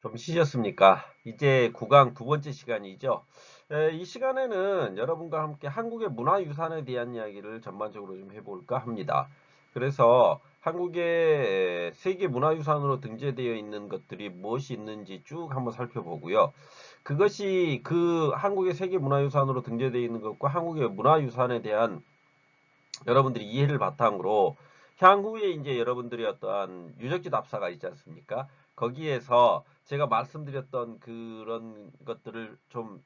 좀 쉬셨습니까? 이제 9강 두 번째 시간이죠. 이 시간에는 여러분과 함께 한국의 문화유산에 대한 이야기를 전반적으로 좀 해볼까 합니다. 그래서 한국의 세계 문화유산으로 등재되어 있는 것들이 무엇이 있는지 쭉 한번 살펴보고요. 그것이 그 한국의 세계 문화유산으로 등재되어 있는 것과 한국의 문화유산에 대한 여러분들이 이해를 바탕으로 향후에 이제 여러분들이 어떠한 유적지 답사가 있지 않습니까? 거기에서 제가 말씀드렸던 그런 것들을 좀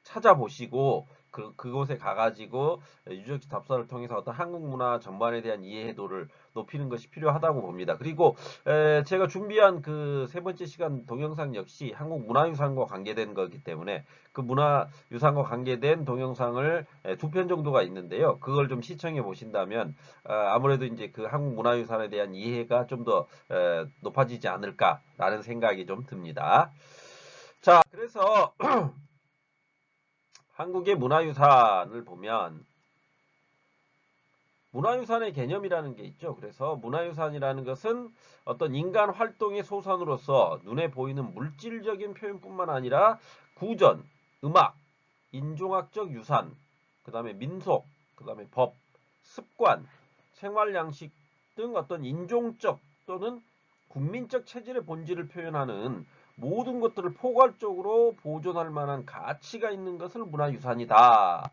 찾아보시고 그곳에 가가지고 유적지 답사를 통해서 어떤 한국 문화 전반에 대한 이해도를 높이는 것이 필요하다고 봅니다. 그리고 제가 준비한 그 세 번째 시간 동영상 역시 한국 문화유산과 관계된 거기 때문에 그 문화유산과 관계된 동영상을 두 편 정도가 있는데요. 그걸 좀 시청해 보신다면 아무래도 이제 그 한국 문화유산에 대한 이해가 좀 더 높아지지 않을까라는 생각이 좀 듭니다. 자, 그래서 한국의 문화유산을 보면 문화유산의 개념이라는 게 있죠. 그래서 문화유산이라는 것은 어떤 인간 활동의 소산으로서 눈에 보이는 물질적인 표현뿐만 아니라 구전, 음악, 인종학적 유산, 그 다음에 민속, 그 다음에 법, 습관, 생활 양식 등 어떤 인종적 또는 국민적 체질의 본질을 표현하는 모든 것들을 포괄적으로 보존할 만한 가치가 있는 것을 문화유산이다.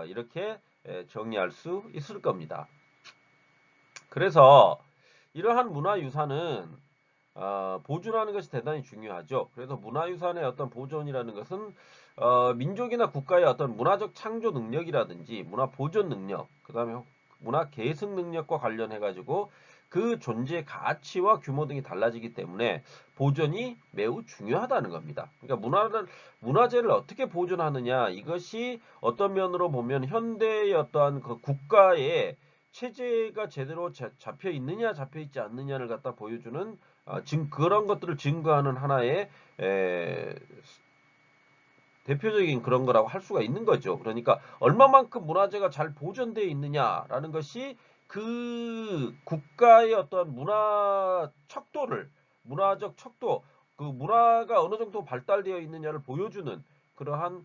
이렇게 정의할 수 있을 겁니다. 그래서 이러한 문화유산은 보존하는 것이 대단히 중요하죠. 그래서 문화유산의 어떤 보존이라는 것은 민족이나 국가의 어떤 문화적 창조 능력이라든지 문화 보존 능력, 그 다음에 문화 계승 능력과 관련해 가지고 그 존재 가치와 규모 등이 달라지기 때문에 보존이 매우 중요하다는 겁니다. 그러니까 문화재를 어떻게 보존하느냐, 이것이 어떤 면으로 보면 현대의 어떠한 그 국가의 체제가 제대로 잡혀 있느냐 잡혀 있지 않느냐를 갖다 보여주는 그런 것들을 증거하는 하나의 대표적인 그런 거라고 할 수가 있는 거죠. 그러니까 얼마만큼 문화재가 잘 보존되어 있느냐라는 것이 그 국가의 어떤 문화적 척도, 그 문화가 어느 정도 발달되어 있느냐를 보여주는 그러한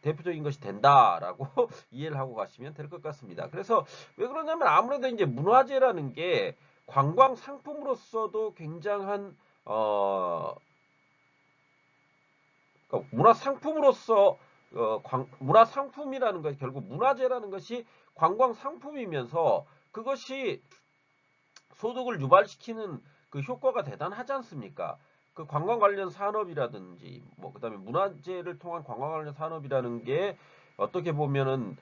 대표적인 것이 된다라고 이해를 하고 가시면 될 것 같습니다. 그래서 왜 그러냐면 아무래도 이제 문화재라는 게 관광 상품으로서도 굉장한 그러니까 문화 상품으로서 문화 상품이라는 것이 결국 문화재라는 것이 관광 상품이면서 그것이 소득을 유발시키는 그 효과가 대단하지 않습니까? 그 관광 관련 산업이라든지 뭐 그다음에 문화재를 통한 관광 관련 산업이라는 게 어떻게 보면은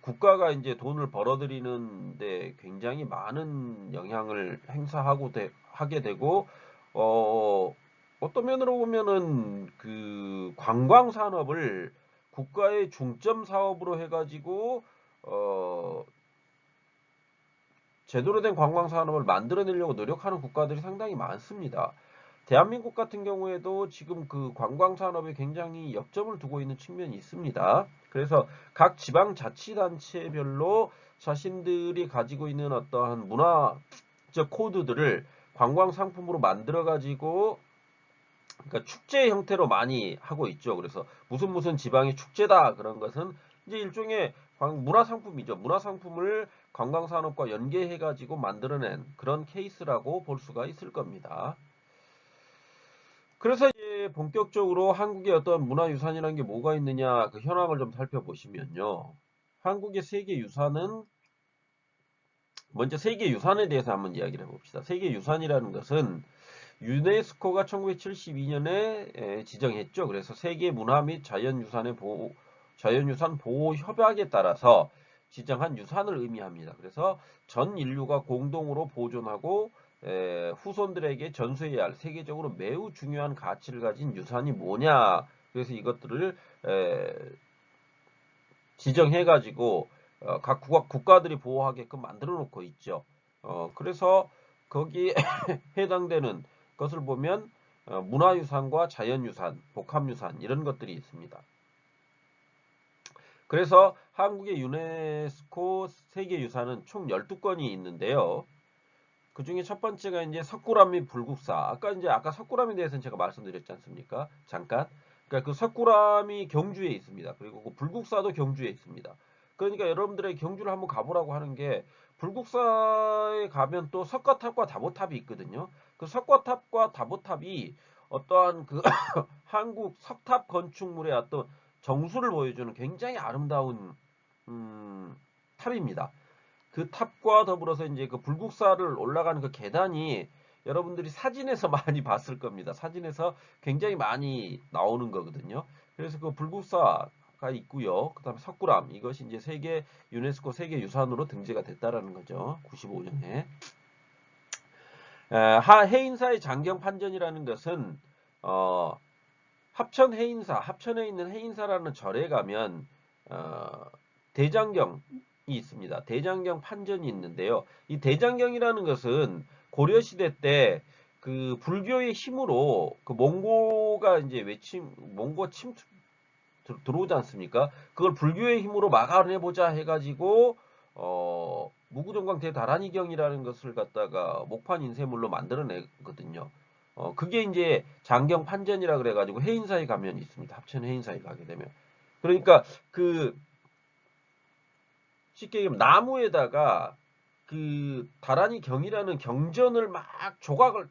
국가가 이제 돈을 벌어들이는데 굉장히 많은 영향을 하게 되고 어 어떤 면으로 보면은 그 관광 산업을 국가의 중점 사업으로 해가지고 어 제대로 된 관광 산업을 만들어내려고 노력하는 국가들이 상당히 많습니다. 대한민국 같은 경우에도 지금 그 관광 산업에 굉장히 역점을 두고 있는 측면이 있습니다. 그래서 각 지방자치단체별로 자신들이 가지고 있는 어떠한 문화적 코드들을 관광 상품으로 만들어 가지고 그러니까 축제 형태로 많이 하고 있죠. 그래서 무슨 지방의 축제다 그런 것은 이제 일종의 문화 상품이죠. 문화 상품을 관광 산업과 연계해 가지고 만들어낸 그런 케이스라고 볼 수가 있을 겁니다. 그래서 이제 본격적으로 한국의 어떤 문화유산이라는 게 뭐가 있느냐 그 현황을 좀 살펴보시면요. 한국의 세계유산은 먼저 세계유산에 대해서 한번 이야기를 해봅시다. 세계유산이라는 것은 유네스코가 1972년에 지정했죠. 그래서 세계 문화 및 자연유산 보호 협약에 따라서 지정한 유산을 의미합니다. 그래서 전 인류가 공동으로 보존하고 후손들에게 전수해야 할 세계적으로 매우 중요한 가치를 가진 유산이 뭐냐. 그래서 이것들을 지정해가지고 각 국가들이 보호하게끔 만들어 놓고 있죠. 그래서 거기에 해당되는 것을 보면 문화유산과 자연유산, 복합유산 이런 것들이 있습니다. 그래서 한국의 유네스코 세계유산은 총 12건이 있는데요. 그 중에 첫 번째가 이제 석굴암 및 불국사. 아까 석굴암에 대해서는 제가 말씀드렸지 않습니까? 잠깐. 그러니까 그 석굴암이 경주에 있습니다. 그리고 그 불국사도 경주에 있습니다. 그러니까 여러분들의 경주를 한번 가보라고 하는 게 불국사에 가면 또 석가탑과 다보탑이 있거든요. 그 석가탑과 다보탑이 어떠한 그 한국 석탑 건축물의 어떤 정수를 보여주는 굉장히 아름다운 탑입니다. 그 탑과 더불어서 이제 그 불국사를 올라가는 그 계단이 여러분들이 사진에서 많이 봤을 겁니다. 사진에서 굉장히 많이 나오는 거거든요. 그래서 그 불국사가 있고요. 그다음에 석굴암 이것이 이제 세계 유네스코 세계 유산으로 등재가 됐다라는 거죠. 95년에. 해인사의 장경 판전이라는 것은 합천 해인사, 합천에 있는 해인사라는 절에 가면 대장경이 있습니다. 대장경 판전이 있는데요. 이 대장경이라는 것은 고려 시대 때 그 불교의 힘으로 그 몽고가 이제 몽고 침투 들어오지 않습니까? 그걸 불교의 힘으로 막아내 보자 해가지고 무구정강 대다란이경이라는 것을 갖다가 목판 인쇄물로 만들어내거든요. 그게 이제 장경 판전이라 그래가지고 해인사에 가면 있습니다. 합천 해인사에 가게 되면. 그러니까 그 쉽게 얘기하면 나무에다가 그 다란이 경이라는 경전을 막 조각을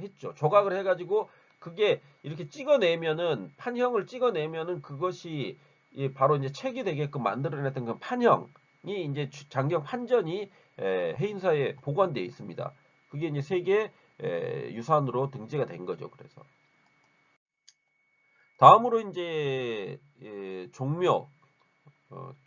했죠. 조각을 해가지고 그게 이렇게 찍어내면은 판형을 찍어내면은 그것이 바로 이제 책이 되게끔 만들어냈던 그 판형이 이제 장경 판전이 해인사에 보관되어 있습니다. 그게 이제 세계 유산으로 등재가 된 거죠. 그래서 다음으로 이제 종묘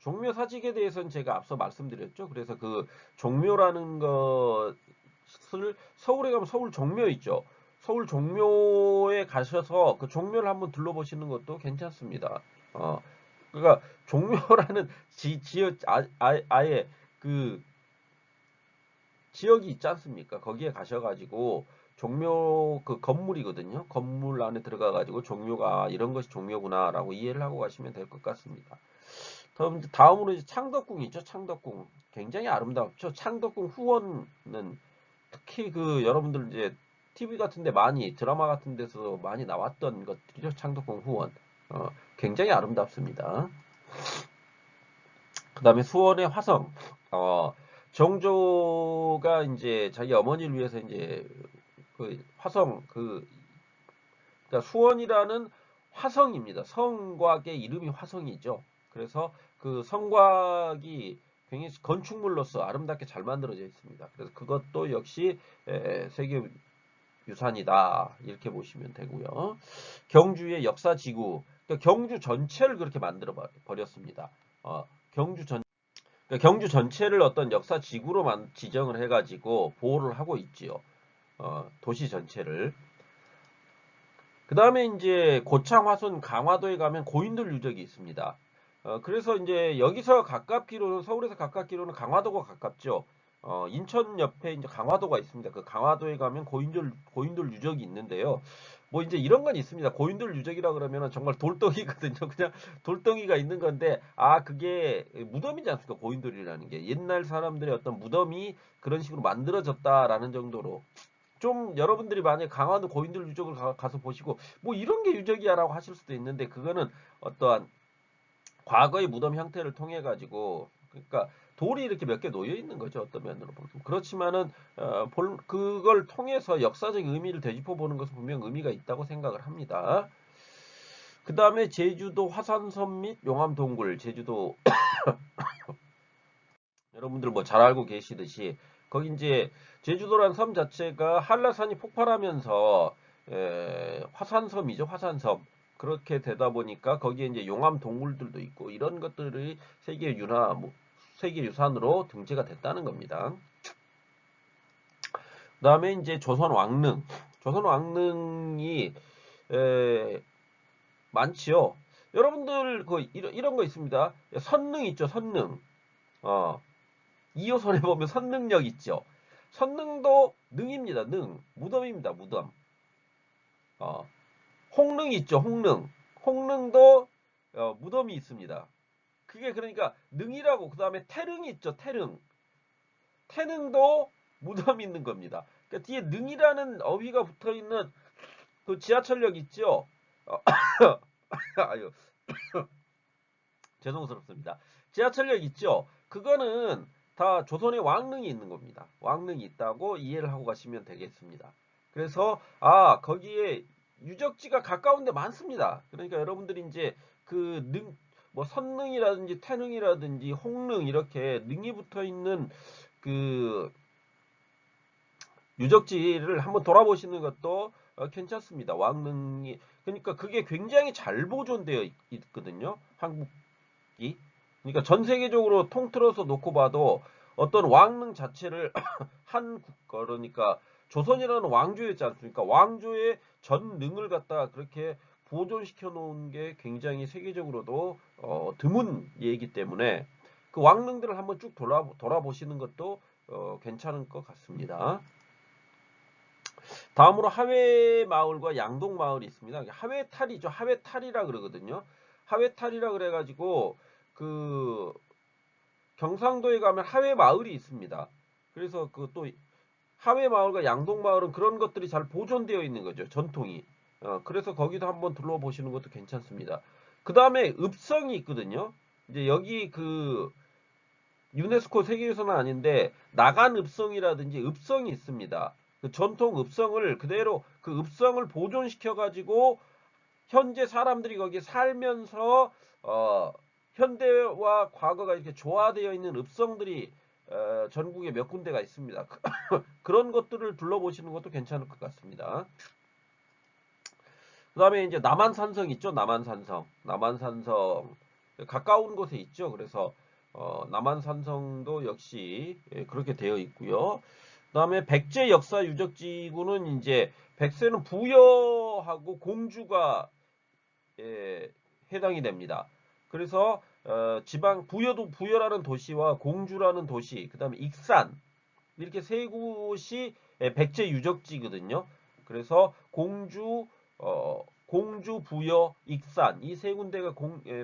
종묘 사직에 대해서는 제가 앞서 말씀드렸죠. 그래서 그 종묘라는 것을 서울에 가면 서울 종묘 있죠. 서울 종묘에 가셔서 그 종묘를 한번 둘러보시는 것도 괜찮습니다. 그러니까 종묘라는 지역 아예 그 지역이 있지 않습니까? 거기에 가셔가지고 종묘 그 건물이거든요. 건물 안에 들어가가지고 종묘가 이런 것이 종묘구나라고 이해를 하고 가시면 될 것 같습니다. 다음으로 이제 창덕궁이 있죠. 창덕궁. 굉장히 아름답죠. 창덕궁 후원은 특히 그 여러분들 이제 TV 같은 데 많이 드라마 같은 데서 많이 나왔던 것들이죠. 창덕궁 후원. 굉장히 아름답습니다. 그다음에 수원의 화성. 정조가 이제 자기 어머니를 위해서 이제 그 화성 그러니까 수원이라는 화성입니다. 성곽의 이름이 화성이죠. 그래서 그 성곽이 굉장히 건축물로서 아름답게 잘 만들어져 있습니다. 그래서 그것도 역시 세계 유산이다 이렇게 보시면 되고요. 경주의 역사지구, 그러니까 경주 전체를 그렇게 만들어 버렸습니다. 그러니까 경주 전체를 어떤 역사지구로 지정을 해가지고 보호를 하고 있지요. 도시 전체를. 그 다음에 이제 고창, 화순, 강화도에 가면 고인돌 유적이 있습니다. 그래서 이제 여기서 가깝기로는 서울에서 가깝기로는 강화도가 가깝죠. 인천 옆에 이제 강화도가 있습니다. 그 강화도에 가면 고인돌 유적이 있는데요. 뭐 이제 이런 건 있습니다. 고인돌 유적이라 그러면은 정말 돌덩이거든요. 그냥 돌덩이가 있는 건데 그게 무덤이지 않습니까? 고인돌이라는 게 옛날 사람들의 어떤 무덤이 그런 식으로 만들어졌다라는 정도로 좀 여러분들이 만약에 강화도 고인돌 유적을 가서 보시고 뭐 이런 게 유적이야라고 하실 수도 있는데 그거는 어떠한 과거의 무덤 형태를 통해 가지고 그러니까 돌이 이렇게 몇 개 놓여 있는 거죠. 어떤 면으로 보면. 그렇지만은 그걸 통해서 역사적 의미를 되짚어 보는 것은 분명 의미가 있다고 생각을 합니다. 그 다음에 제주도 화산섬 및 용암 동굴, 제주도 여러분들 뭐 잘 알고 계시듯이 거기 이제 제주도라는 섬 자체가 한라산이 폭발하면서 화산섬이죠, 화산섬. 그렇게 되다 보니까 거기에 이제 용암 동굴들도 있고 이런 것들이 세계 유산으로 등재가 됐다는 겁니다. 그다음에 이제 조선 왕릉. 조선 왕릉이 많지요. 여러분들 그 이런 거 있습니다. 선릉 있죠, 선릉. 2호선에 보면 선릉역 있죠. 선릉도 능입니다. 능. 무덤입니다. 무덤. 홍릉 있죠. 홍릉. 홍릉도 무덤이 있습니다. 그게 그러니까 능이라고 그 다음에 태릉이 있죠. 태릉. 태릉도 무덤이 있는 겁니다. 그러니까 뒤에 능이라는 어휘가 붙어 있는 그 지하철역 있죠? 아유, 죄송스럽습니다. 지하철역 있죠? 그거는 다 조선의 왕릉이 있는 겁니다. 왕릉이 있다고 이해를 하고 가시면 되겠습니다. 그래서 거기에 유적지가 가까운 데 많습니다. 그러니까 여러분들이 이제 그 뭐 선릉이라든지 태릉이라든지 홍릉 이렇게 능이 붙어 있는 그 유적지를 한번 돌아보시는 것도 괜찮습니다. 왕릉이 그러니까 그게 굉장히 잘 보존되어 있거든요. 한국이. 그러니까 전 세계적으로 통틀어서 놓고 봐도 어떤 왕릉 자체를 그러니까 조선이라는 왕조였지 않습니까? 왕조의 전 능을 갖다가 그렇게 보존시켜 놓은 게 굉장히 세계적으로도 드문 예이기 때문에 그 왕릉들을 한번 쭉 돌아보시는 것도 괜찮은 것 같습니다. 다음으로 하회마을과 양동마을이 있습니다. 하회탈이죠. 하회탈이라 그러거든요. 하회탈이라 그래가지고 그 경상도에 가면 하회마을이 있습니다. 그래서 그 또 하회마을과 양동마을은 그런 것들이 잘 보존되어 있는 거죠. 전통이. 그래서 거기도 한번 둘러보시는 것도 괜찮습니다. 그 다음에 읍성이 있거든요. 이제 여기 그 유네스코 세계유산은 아닌데 나간 읍성이라든지 읍성이 있습니다. 그 전통 읍성을 그대로 그 읍성을 보존시켜 가지고 현재 사람들이 거기에 살면서 현대와 과거가 이렇게 조화되어 있는 읍성들이 전국에 몇 군데가 있습니다. 그런 것들을 둘러보시는 것도 괜찮을 것 같습니다. 그 다음에 이제 남한산성 있죠. 남한산성. 남한산성. 가까운 곳에 있죠. 그래서 남한산성도 역시 그렇게 되어 있고요. 그 다음에 백제 역사 유적지구는 이제 백세는 부여하고 공주가 해당이 됩니다. 그래서 지방 부여라는 도시와 공주라는 도시, 그 다음에 익산 이렇게 세 곳이 백제 유적지거든요. 그래서 공주, 부여, 익산 이 세 군데가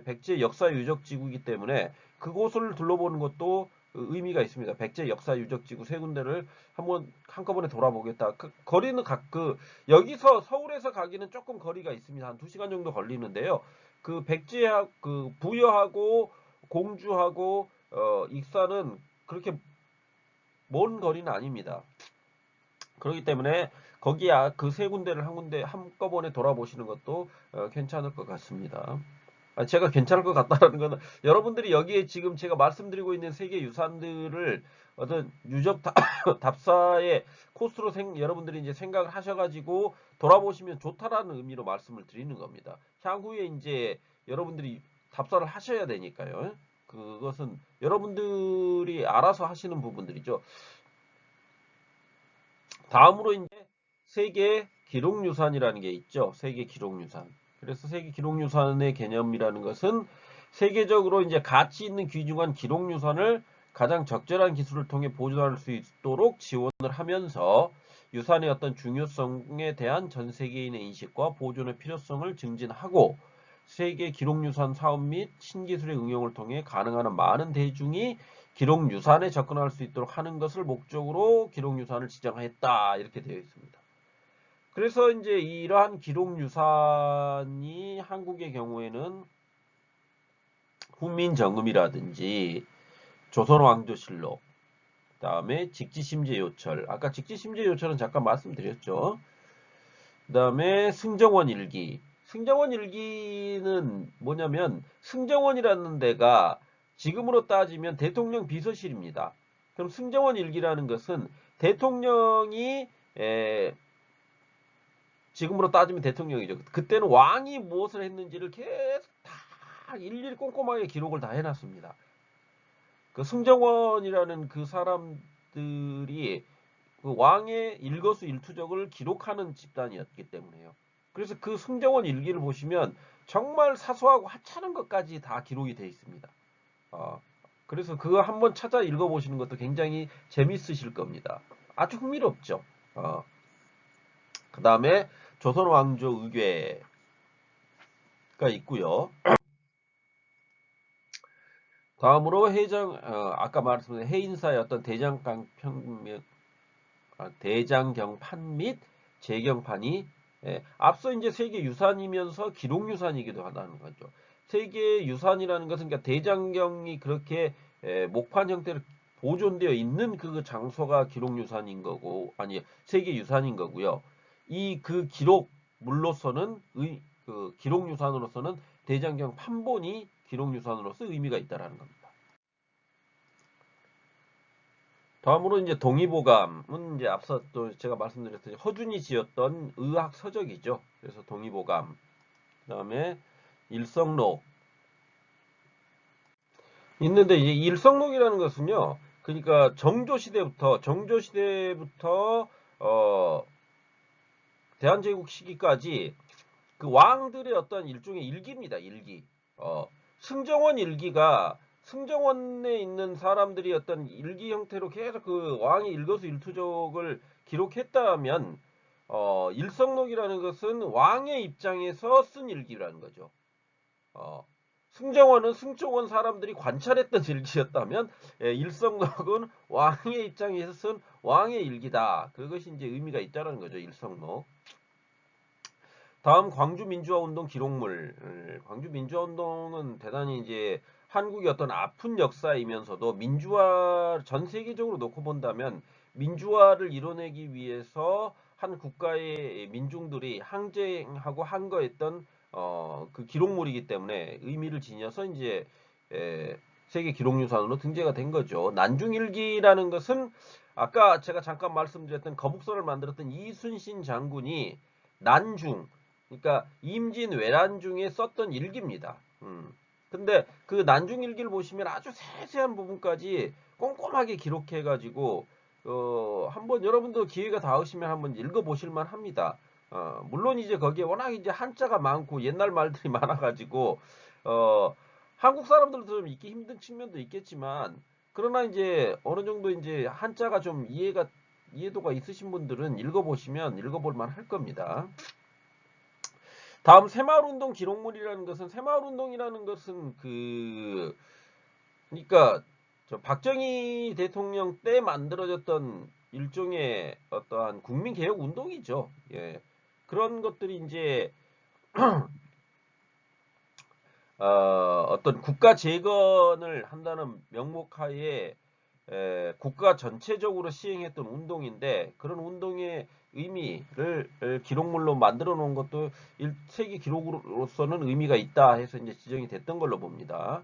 백제 역사 유적지구이기 때문에 그곳을 둘러보는 것도 의미가 있습니다. 백제 역사 유적지구 세 군데를 한번 한꺼번에 돌아보겠다. 그 거리는 여기서 서울에서 가기는 조금 거리가 있습니다. 한 2시간 정도 걸리는데요. 그 그 부여하고 공주하고 익산은 그렇게 먼 거리는 아닙니다. 그렇기 때문에 거기 그 세 군데를 한 군데 한꺼번에 돌아보시는 것도 괜찮을 것 같습니다. 제가 괜찮을 것 같다라는 거는 여러분들이 여기에 지금 제가 말씀드리고 있는 세계 유산들을 어떤 유적 답사의 코스로 여러분들이 이제 생각을 하셔가지고 돌아보시면 좋다라는 의미로 말씀을 드리는 겁니다. 향후에 이제 여러분들이 답사를 하셔야 되니까요. 그것은 여러분들이 알아서 하시는 부분들이죠. 다음으로 이제 세계 기록유산이라는 게 있죠. 세계 기록유산. 그래서 세계 기록유산의 개념이라는 것은 세계적으로 이제 가치 있는 귀중한 기록유산을 가장 적절한 기술을 통해 보존할 수 있도록 지원을 하면서 유산의 어떤 중요성에 대한 전 세계인의 인식과 보존의 필요성을 증진하고 세계 기록유산 사업 및 신기술의 응용을 통해 가능한 많은 대중이 기록유산에 접근할 수 있도록 하는 것을 목적으로 기록유산을 지정했다. 이렇게 되어 있습니다. 그래서 이제 이러한 기록유산이 한국의 경우에는 훈민정음이라든지 조선왕조실록, 그 다음에 직지심재요철, 아까 직지심재요철은 잠깐 말씀드렸죠. 그 다음에 승정원일기. 승정원일기는 뭐냐면 승정원이라는 데가 지금으로 따지면 대통령 비서실입니다. 그럼 승정원일기라는 것은 대통령이 지금으로 따지면 대통령이죠. 그때는 왕이 무엇을 했는지를 계속 다 일일이 꼼꼼하게 기록을 다 해놨습니다. 그 승정원이라는 그 사람들이 그 왕의 일거수일투족을 기록하는 집단이었기 때문에요. 그래서 그 승정원 일기를 보시면 정말 사소하고 하찮은 것까지 다 기록이 되어 있습니다. 그래서 그거 한번 찾아 읽어보시는 것도 굉장히 재밌으실 겁니다. 아주 흥미롭죠. 그 다음에 조선왕조 의궤가 있고요. 다음으로 아까 말씀드린 해인사의 어떤 대장간 평면 대장경판 및 재경판이 앞서 이제 세계 유산이면서 기록 유산이기도 하다는 거죠. 세계 유산이라는 것은 그러니까 대장경이 그렇게 목판 형태로 보존되어 있는 그 장소가 기록 유산인 거고 아니 세계 유산인 거고요. 이 그 기록물로서는 그 기록 유산으로서는 대장경 판본이 기록 유산으로서 의미가 있다라는 겁니다. 다음으로 이제 동의보감은 이제 앞서 또 제가 말씀드렸듯이 허준이 지었던 의학 서적이죠. 그래서 동의보감, 그다음에 일성록 있는데 이제 일성록이라는 것은요. 그러니까 정조시대부터 어 대한제국 시기까지 그 왕들의 어떤 일종의 일기입니다. 일기. 승정원 일기가 승정원에 있는 사람들이 어떤 일기 형태로 계속 그 왕의 일거수일투족을 기록했다면 일성록이라는 것은 왕의 입장에서 쓴 일기라는 거죠. 승정원은 승정원 사람들이 관찰했던 일기였다면 일성록은 왕의 입장에서 쓴 왕의 일기다. 그것이 이제 의미가 있다는 거죠. 일성록. 다음 광주민주화운동 기록물. 광주민주화운동은 대단히 이제 한국의 어떤 아픈 역사이면서도 민주화 전 세계적으로 놓고 본다면 민주화를 이뤄내기 위해서 한 국가의 민중들이 항쟁하고 항거했던 그 기록물이기 때문에 의미를 지녀서 이제 세계 기록유산으로 등재가 된 거죠. 난중일기라는 것은 아까 제가 잠깐 말씀드렸던 거북선을 만들었던 이순신 장군이 난중 그러니까 임진 외란 중에 썼던 일기입니다. 근데 그 난중일기를 보시면 아주 세세한 부분까지 꼼꼼하게 기록해가지고 한번 여러분도 기회가 닿으시면 한번 읽어보실만 합니다. 물론 이제 거기에 워낙 이제 한자가 많고 옛날 말들이 많아가지고 한국 사람들도 좀 읽기 힘든 측면도 있겠지만 그러나 이제 어느 정도 이제 한자가 좀 이해도가 있으신 분들은 읽어볼 만 할 겁니다. 다음 새마을운동 기록물이라는 것은 새마을운동이라는 것은 그러니까 저 박정희 대통령 때 만들어졌던 일종의 어떠한 국민개혁 운동이죠. 예. 그런 것들이 이제 어떤 국가 재건을 한다는 명목하에 국가 전체적으로 시행했던 운동인데 그런 운동의 의미를 기록물로 만들어 놓은 것도 세계 기록으로서는 의미가 있다 해서 이제 지정이 됐던 걸로 봅니다.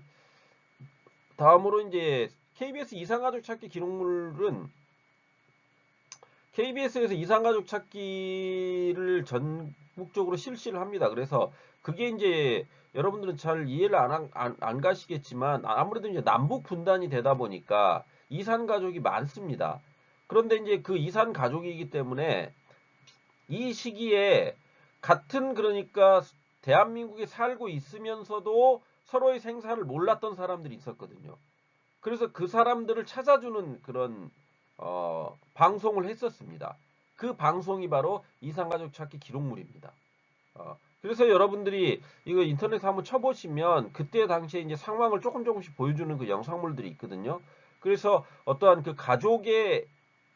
다음으로 이제 KBS 이산가족 찾기 기록물은 KBS에서 이산가족 찾기를 전국적으로 실시를 합니다. 그래서 그게 이제 여러분들은 잘 이해를 안 가시겠지만 아무래도 이제 남북 분단이 되다 보니까 이산 가족이 많습니다. 그런데 이제 그 이산 가족이기 때문에 이 시기에 같은 그러니까 대한민국에 살고 있으면서도 서로의 생사를 몰랐던 사람들이 있었거든요. 그래서 그 사람들을 찾아주는 그런 방송을 했었습니다. 그 방송이 바로 이산가족 찾기 기록물입니다. 그래서 여러분들이 이거 인터넷에 한번 쳐보시면 그때 당시에 이제 상황을 조금씩 보여주는 그 영상물들이 있거든요. 그래서 어떠한 그 가족의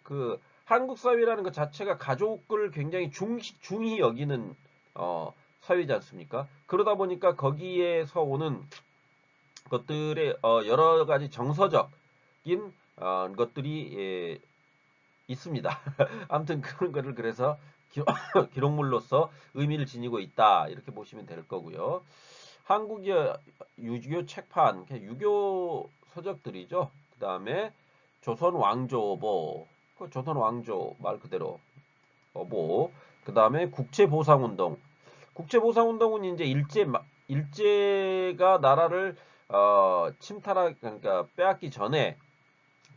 그 한국 사회라는 것 자체가 가족을 굉장히 중히 여기는 사회지 않습니까? 그러다 보니까 거기에서 오는 것들의 여러 가지 정서적인 것들이 있습니다. 아무튼 그런 거를 그래서 기록물로서 의미를 지니고 있다 이렇게 보시면 될 거고요. 한국의 유교 책판, 유교 서적들이죠. 그 다음에 조선 왕조보, 조선 왕조 말 그대로 뭐, 그 다음에 국제보상운동. 국제보상운동은 이제 일제가 나라를 그러니까 빼앗기 전에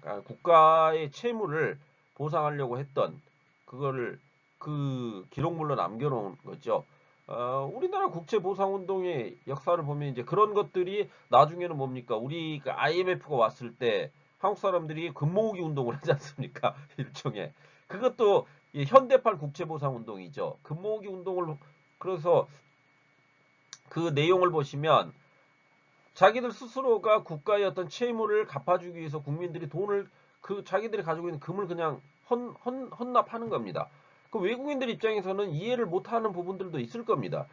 그러니까 국가의 채무를 보상하려고 했던 그거를 그 기록물로 남겨놓은 거죠. 우리나라 국제보상운동의 역사를 보면 이제 그런 것들이 나중에는 뭡니까? 우리 IMF가 왔을 때 한국 사람들이 금모으기 운동을 하지 않습니까? 일종의. 그것도 현대판 국제보상운동이죠. 금모으기 운동을 그래서 그 내용을 보시면 자기들 스스로가 국가의 어떤 채무를 갚아주기 위해서 국민들이 돈을 자기들이 가지고 있는 금을 그냥 헌납하는 겁니다. 그 외국인들 입장에서는 이해를 못하는 부분들도 있을 겁니다.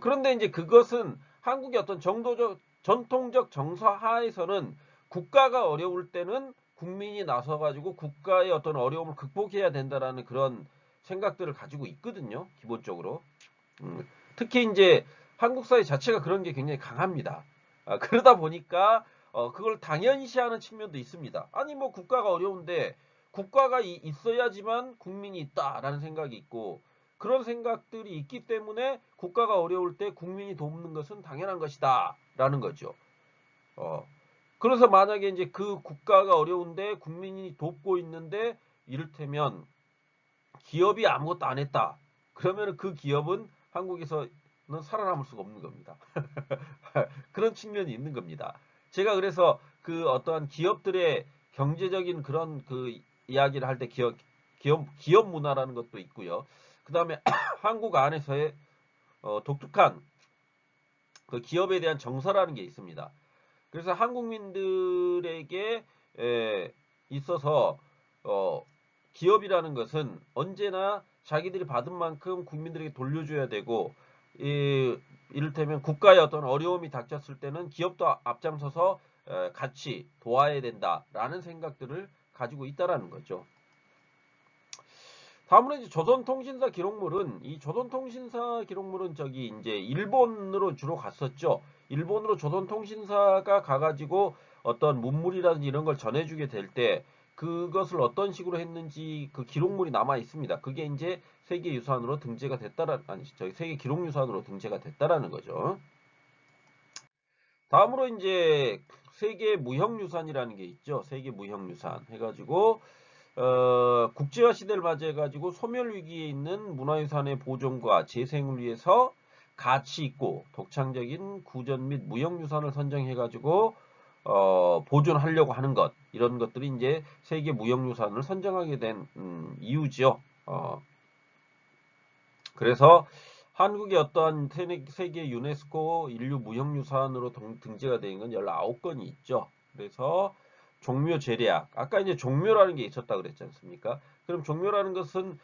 그런데 이제 그것은 한국의 어떤 전통적 정서 하에서는 국가가 어려울 때는 국민이 나서가지고 국가의 어떤 어려움을 극복해야 된다라는 그런 생각들을 가지고 있거든요. 기본적으로. 특히 이제 한국 사회 자체가 그런 게 굉장히 강합니다. 그러다 보니까 그걸 당연시하는 측면도 있습니다. 아니 뭐 국가가 어려운데 국가가 있어야지만 국민이 있다라는 생각이 있고 그런 생각들이 있기 때문에 국가가 어려울 때 국민이 돕는 것은 당연한 것이다 라는 거죠. 그래서 만약에 이제 그 국가가 어려운데 국민이 돕고 있는데 이를테면 기업이 아무것도 안 했다. 그러면 그 기업은 한국에서는 살아남을 수가 없는 겁니다. 그런 측면이 있는 겁니다. 제가 그래서 그 어떠한 기업들의 경제적인 그런 그 이야기를 할 때 기업 문화라는 것도 있고요. 그 다음에 한국 안에서의 독특한 그 기업에 대한 정서라는 게 있습니다. 그래서 한국민들에게 있어서 기업이라는 것은 언제나 자기들이 받은 만큼 국민들에게 돌려줘야 되고 이를테면 국가의 어떤 어려움이 닥쳤을 때는 기업도 앞장서서 같이 도와야 된다라는 생각들을 가지고 있다라는 거죠. 다음으로 이제 조선통신사 기록물은 이 조선통신사 기록물은 저기 이제 일본으로 주로 갔었죠. 일본으로 조선통신사가 가가지고 어떤 문물이라든지 이런 걸 전해주게 될 때 그것을 어떤 식으로 했는지 그 기록물이 남아 있습니다. 그게 이제 세계유산으로 등재가 됐다라 아니 저기 세계 기록유산으로 등재가 됐다라는 거죠. 다음으로 이제 세계 무형유산이라는 게 있죠. 세계 무형유산 해가지고 국제화 시대를 맞이해가지고 소멸 위기에 있는 문화유산의 보존과 재생을 위해서 가치 있고 독창적인 구전 및 무형유산을 선정해가지고 보존하려고 하는 것 이런 것들이 이제 세계 무형유산을 선정하게 된 이유죠. 그래서 한국의 어떠한 세계 유네스코 인류 무형유산으로 등재가 된 건 19건이 있죠. 그래서 종묘 제례악. 아까 이제 종묘라는 게 있었다 그랬지 않습니까? 그럼 종묘라는 것은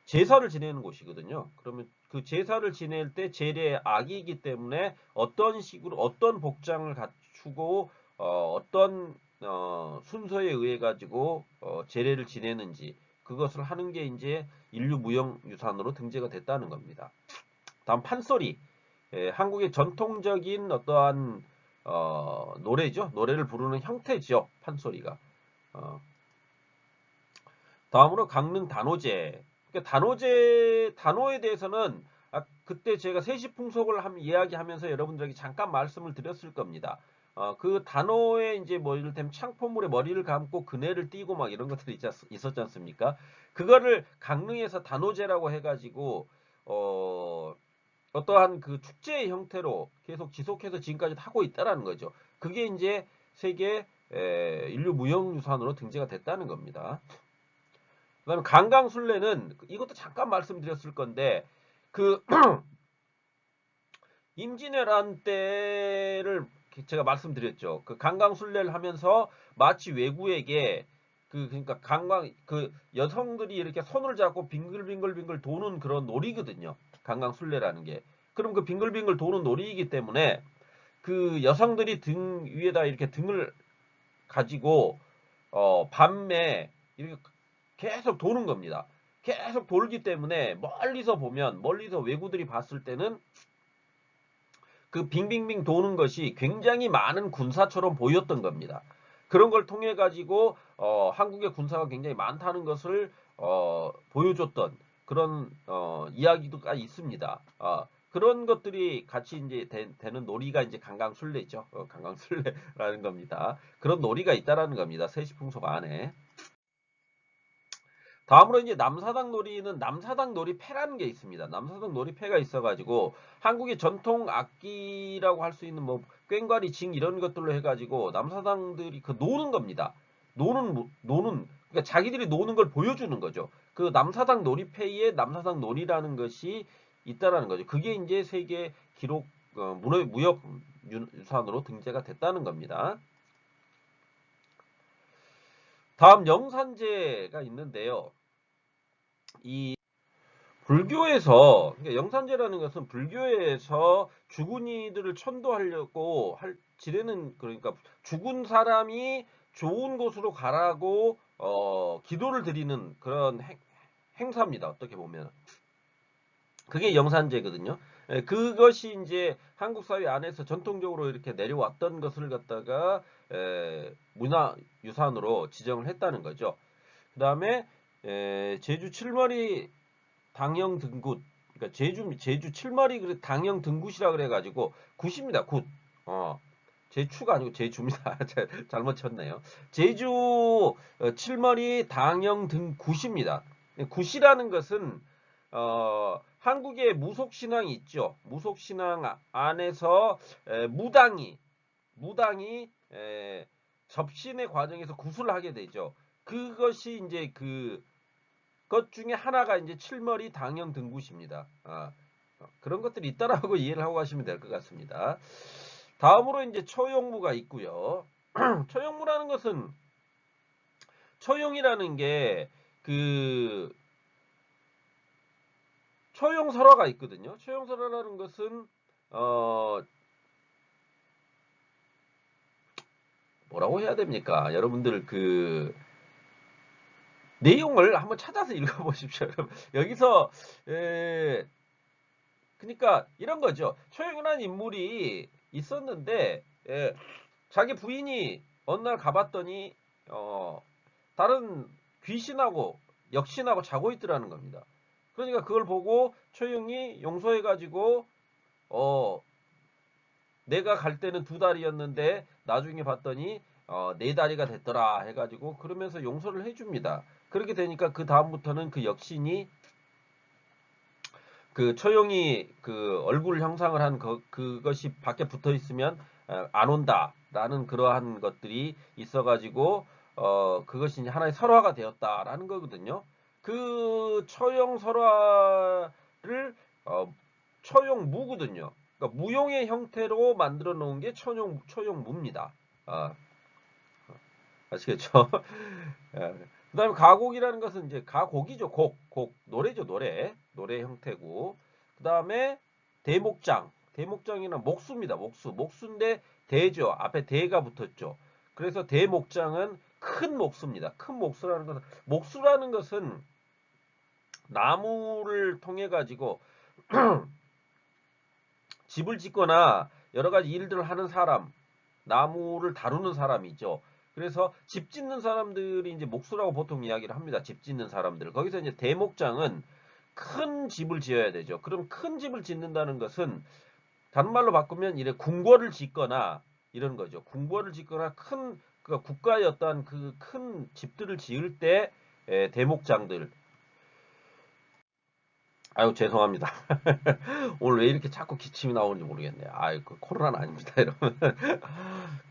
제사를 지내는 곳이거든요. 그러면 그 제사를 지낼 때 제례악이기 때문에 어떤 식으로 어떤 복장을 갖추고 어떤 순서에 의해 가지고 제례를 지내는지 그것을 하는 게 이제 인류 무형유산으로 등재가 됐다는 겁니다. 다음 판소리. 한국의 전통적인 어떠한 노래죠. 노래를 부르는 형태죠. 판소리가. 다음으로 강릉 단오제. 그러니까 단오에 대해서는 그때 제가 세시풍속을 이야기하면서 여러분들에게 잠깐 말씀을 드렸을 겁니다. 그 단오에 이제 뭐 이를테면 창포물에 머리를 감고 그네를 띄고 막 이런 것들이 있었지 않습니까? 그거를 강릉에서 단오제라고 해가지고 어떠한 그 축제의 형태로 계속 지속해서 지금까지 하고 있다라는 거죠. 그게 이제 세계 인류 무형유산으로 등재가 됐다는 겁니다. 그다음에 강강술래는 이것도 잠깐 말씀드렸을 건데 그 임진왜란 때를 제가 말씀드렸죠. 그 강강술래를 하면서 마치 외구에게 그러니까 그 여성들이 이렇게 손을 잡고 빙글빙글빙글 도는 그런 놀이거든요. 강강술래라는 게. 그럼 그 빙글빙글 도는 놀이이기 때문에 그 여성들이 등 위에다 이렇게 등을 가지고 밤에 이렇게 계속 도는 겁니다. 계속 돌기 때문에 멀리서 외구들이 봤을 때는 그 빙빙빙 도는 것이 굉장히 많은 군사처럼 보였던 겁니다. 그런 걸 통해 가지고 한국의 군사가 굉장히 많다는 것을 보여줬던 그런 이야기가 있습니다. 그런 것들이 같이 이제 되는 놀이가 이제 강강술래죠. 강강술래라는 겁니다. 그런 놀이가 있다라는 겁니다. 세시풍속 안에. 다음으로 이제 남사당 놀이는 남사당 놀이패라는 게 있습니다. 남사당 놀이패가 있어가지고 한국의 전통 악기라고 할 수 있는 뭐 꽹과리, 징 이런 것들로 해가지고 남사당들이 그 노는 겁니다. 그러니까 자기들이 노는 걸 보여주는 거죠. 그 남사당 놀이패에 남사당 놀이라는 것이 있다라는 거죠. 그게 이제 세계 기록 무역 유산으로 등재가 됐다는 겁니다. 다음 영산제가 있는데요. 이 불교에서, 그러니까 영산제라는 것은 불교에서 죽은 이들을 천도하려고 지내는, 그러니까 죽은 사람이 좋은 곳으로 가라고 기도를 드리는 그런 행사입니다. 어떻게 보면 그게 영산제거든요. 그것이 이제 한국 사회 안에서 전통적으로 이렇게 내려왔던 것을 갖다가 문화유산으로 지정을 했다는 거죠. 그 다음에 제주 칠머리 당영 등굿, 그러니까 제주 칠머리 당영 등굿이라 그래가지고 굿입니다. 굿. 제추가 아니고 제주입니다. 잘못 쳤네요. 제주 칠머리 당영 등굿입니다. 굿이라는 것은 한국의 무속신앙이 있죠. 무속신앙 안에서 무당이 접신의 과정에서 굿을 하게 되죠. 그것이 이제 것 중에 하나가 이제 칠머리 당형 등굿입니다. 그런 것들이 있다라고 이해를 하고 가시면 될 것 같습니다. 다음으로 이제 처용무가 있고요. 처용무라는 것은 처용이라는 게 처용설화가 있거든요. 처용설화라는 것은 뭐라고 해야 됩니까? 여러분들 내용을 한번 찾아서 읽어보십시오. 여기서 그러니까 이런 거죠. 처형이라는 인물이 있었는데 자기 부인이 어느 날 가봤더니 다른 귀신하고 역신하고 자고 있더라는 겁니다. 그러니까 그걸 보고 처형이 용서해가지고 내가 갈 때는 2다리였는데 나중에 봤더니 4다리가 됐더라 해가지고 그러면서 용서를 해줍니다. 그렇게 되니까 그 다음부터는 그 역신이 처용이 얼굴 형상을 한 그것이 밖에 붙어 있으면 안 온다라는 그러한 것들이 있어가지고 그것이 이제 하나의 설화가 되었다라는 거거든요. 그 처용 설화를 처용무거든요. 그러니까 무용의 형태로 만들어 놓은 게 처용무입니다. 아시겠죠? 그 다음에 가곡이라는 것은 이제 가곡이죠. 노래죠. 노래 형태고. 그 다음에 대목장이나 목수입니다. 목수인데 대죠. 앞에 대가 붙었죠. 그래서 대목장은 큰 목수입니다. 큰 목수라는 것은 나무를 통해 가지고 집을 짓거나 여러 가지 일들을 하는 사람, 나무를 다루는 사람이죠. 그래서 집 짓는 사람들이 이제 목수라고 보통 이야기를 합니다. 집 짓는 사람들. 거기서 이제 대목장은 큰 집을 지어야 되죠. 그럼 큰 집을 짓는다는 것은 다른 말로 바꾸면 이래 궁궐을 짓거나 이런 거죠. 궁궐을 짓거나 그러니까 국가의 어떤 큰 집들을 지을 때 대목장들. 아유 죄송합니다. 오늘 왜 이렇게 자꾸 기침이 나오는지 모르겠네요. 아유 코로나는 아닙니다, 여러분.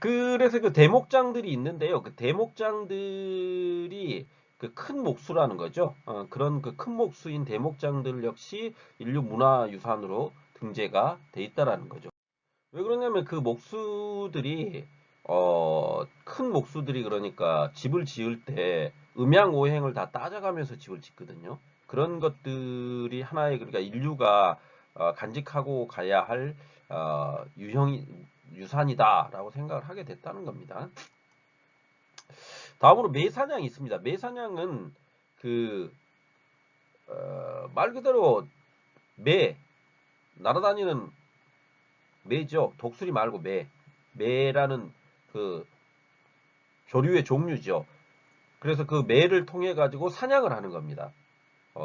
그래서 그 대목장들이 있는데요. 그 대목장들이 그 큰 목수라는 거죠. 그런 그 큰 목수인 대목장들 역시 인류 문화유산으로 등재가 돼 있다라는 거죠. 왜 그러냐면 그 목수들이 큰 목수들이 그러니까 집을 지을 때 음양오행을 다 따져가면서 집을 짓거든요. 그런 것들이 하나의 그러니까 인류가 간직하고 가야 할 유산이다라고 생각을 하게 됐다는 겁니다. 다음으로 매사냥이 있습니다. 매사냥은 말 그대로 날아다니는 매죠. 독수리 말고 매라는 그 조류의 종류죠. 그래서 그 매를 통해 가지고 사냥을 하는 겁니다.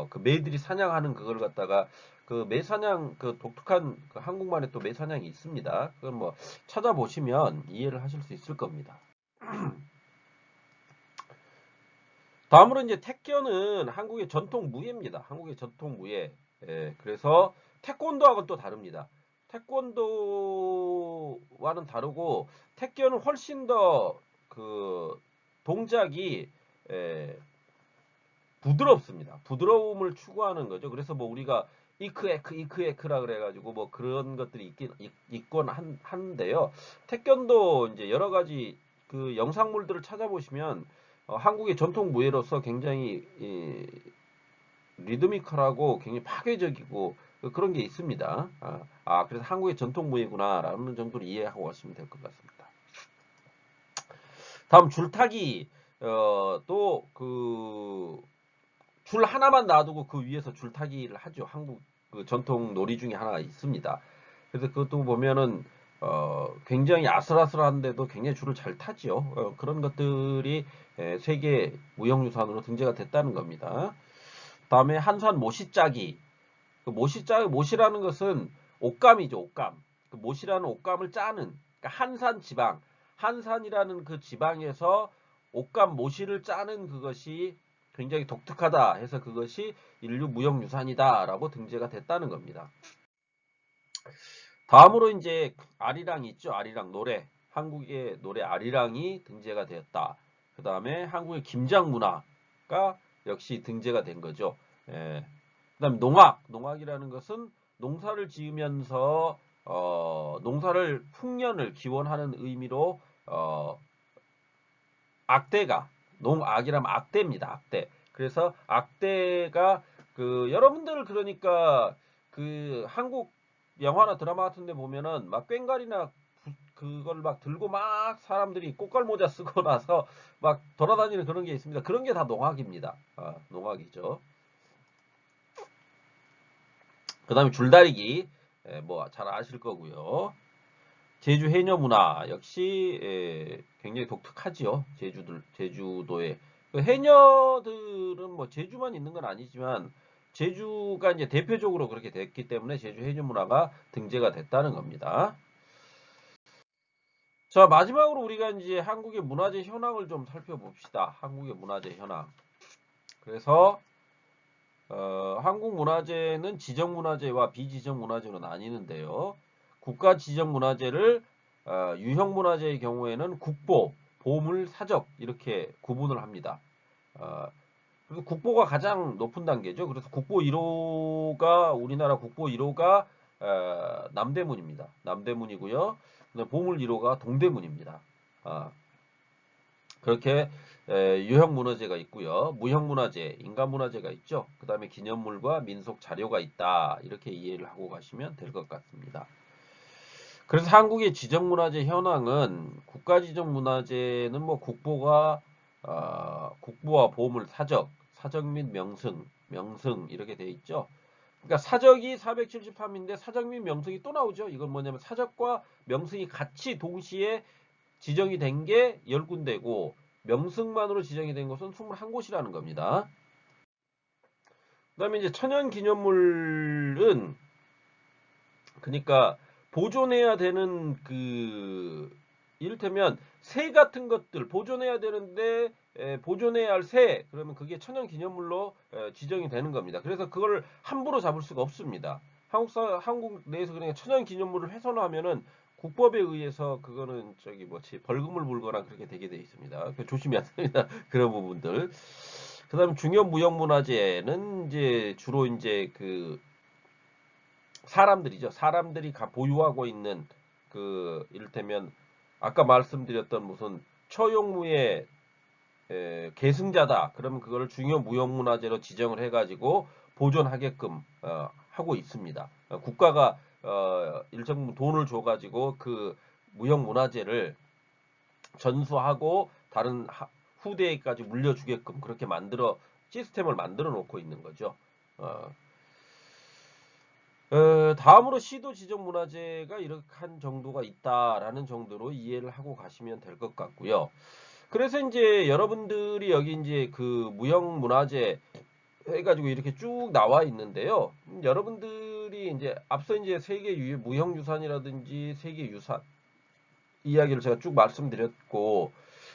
그 매들이 사냥하는 그걸 갖다가 그 매사냥 그 독특한 그 한국말에 또 매사냥이 있습니다. 그건 뭐 찾아보시면 이해를 하실 수 있을 겁니다. 다음으로 이제 태권은 한국의 전통 무예입니다. 한국의 전통 무예. 그래서 태권도하고는 또 다릅니다. 태권도와는 다르고 태권은 훨씬 더 동작이 부드럽습니다. 부드러움을 추구하는 거죠. 그래서 뭐 우리가 이크에크라 그래가지고 뭐 그런 것들이 있곤 한데요. 태권도 이제 여러 가지 그 영상물들을 찾아보시면 한국의 전통 무예로서 굉장히 리드미컬하고 굉장히 파괴적이고 그런 게 있습니다. 그래서 한국의 전통 무예구나라는 정도로 이해하고 왔으면 될 것 같습니다. 다음 줄타기. 또 줄 하나만 놔두고 그 위에서 줄타기를 하죠. 한국 그 전통 놀이 중에 하나가 있습니다. 그래서 그것도 보면은 굉장히 아슬아슬한데도 굉장히 줄을 잘 타지요. 그런 것들이 세계 무형유산으로 등재가 됐다는 겁니다. 다음에 한산 모시짜기. 그 모시라는 것은 옷감이죠, 옷감. 그 모시라는 옷감을 짜는, 그러니까 한산 지방, 한산이라는 그 지방에서 옷감 모시를 짜는 그것이 굉장히 독특하다 해서 그것이 인류 무형유산이다라고 등재가 됐다는 겁니다. 다음으로 이제 아리랑이 있죠, 아리랑 노래. 한국의 노래 아리랑이 등재가 되었다. 그 다음에 한국의 김장 문화가 역시 등재가 된 거죠. 예. 그다음 농악이라는 것은 농사를 지으면서 농사를 풍년을 기원하는 의미로 악대가 농악이라면 악대입니다. 악대. 그래서 악대가 여러분들 그러니까 그 한국 영화나 드라마 같은 데 보면은 막 꽹과리나 그걸 막 들고 막 사람들이 꽃갈모자 쓰고 나서 막 돌아다니는 그런 게 있습니다. 그런 게 다 농악입니다. 농악이죠. 그 다음에 줄다리기, 뭐 잘 아실 거고요. 제주 해녀 문화 역시 굉장히 독특하지요. 제주도에 그 해녀들은 뭐 제주만 있는 건 아니지만 제주가 이제 대표적으로 그렇게 됐기 때문에 제주 해녀 문화가 등재가 됐다는 겁니다. 자, 마지막으로 우리가 이제 한국의 문화재 현황을 좀 살펴봅시다. 한국의 문화재 현황. 그래서 한국 문화재는 지정문화재와 비지정문화재로 나뉘는데요. 국가지정문화재를 유형문화재의 경우에는 국보, 보물, 사적 이렇게 구분을 합니다. 그래서 국보가 가장 높은 단계죠. 그래서 국보 1호가 우리나라 국보 1호가 남대문입니다. 남대문이고요. 보물 1호가 동대문입니다. 그렇게 유형 문화재가 있고요. 무형 문화재, 인간 문화재가 있죠. 그 다음에 기념물과 민속 자료가 있다. 이렇게 이해를 하고 가시면 될 것 같습니다. 그래서 한국의 지정문화재 현황은 국가지정문화재는 뭐 국보와 보물, 사적 및 명승 이렇게 돼 있죠. 그러니까 사적이 473인데 사적 및 명승이 또 나오죠. 이건 뭐냐면 사적과 명승이 같이 동시에 지정이 된 게 10군데고 명승만으로 지정이 된 곳은 21곳이라는 겁니다. 그다음에 이제 천연기념물은 그러니까 보존해야 되는 이를테면 새 같은 것들 보존해야 되는데 보존해야 할 새 그러면 그게 천연기념물로 지정이 되는 겁니다. 그래서 그걸 함부로 잡을 수가 없습니다. 한국 내에서 그러니까 천연기념물을 훼손하면은 국법에 의해서 그거는 벌금을 물거나 그렇게 되게 돼 있습니다. 조심해야 됩니다. 그런 부분들. 그다음에 중요 무형문화재는 이제 주로 이제 사람들이죠. 사람들이 보유하고 있는 이를테면 아까 말씀드렸던 무슨 처용무예 계승자다. 그러면 그거를 중요 무형문화재로 지정을 해가지고 보존하게끔 하고 있습니다. 국가가 일정 돈을 줘가지고 그 무형문화재를 전수하고 다른 후대에까지 물려주게끔 그렇게 시스템을 만들어 놓고 있는 거죠. 다음으로 시도 지정 문화재가 이렇게 한 정도가 있다라는 정도로 이해를 하고 가시면 될 것 같고요. 그래서 이제 여러분들이 여기 이제 무형 문화재 해가지고 이렇게 쭉 나와 있는데요. 여러분들이 이제 앞서 이제 세계 무형 유산이라든지 세계 유산 이야기를 제가 쭉 말씀드렸고,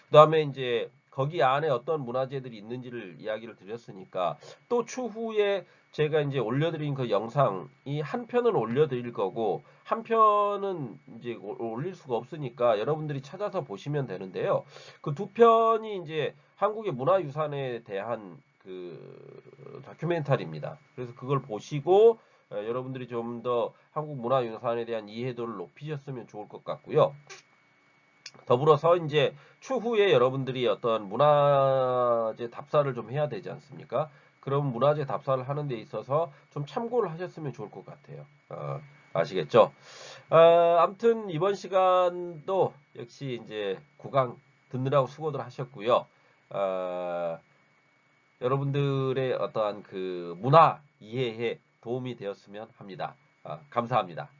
그 다음에 이제 거기 안에 어떤 문화재들이 있는지를 이야기를 드렸으니까 또 추후에 제가 이제 올려드린 그 영상이 한 편은 올려드릴 거고 한 편은 이제 올릴 수가 없으니까 여러분들이 찾아서 보시면 되는데요. 그 두 편이 이제 한국의 문화유산에 대한 다큐멘터리입니다. 그래서 그걸 보시고 여러분들이 좀 더 한국 문화유산에 대한 이해도를 높이셨으면 좋을 것 같고요. 더불어서 이제 추후에 여러분들이 어떤 문화재 답사를 좀 해야 되지 않습니까? 그럼 문화재 답사를 하는 데 있어서 좀 참고를 하셨으면 좋을 것 같아요. 아시겠죠? 아무튼 이번 시간도 역시 이제 구강 듣느라고 수고들 하셨고요. 어, 여러분들의 어떠한 그 문화 이해에 도움이 되었으면 합니다. 감사합니다.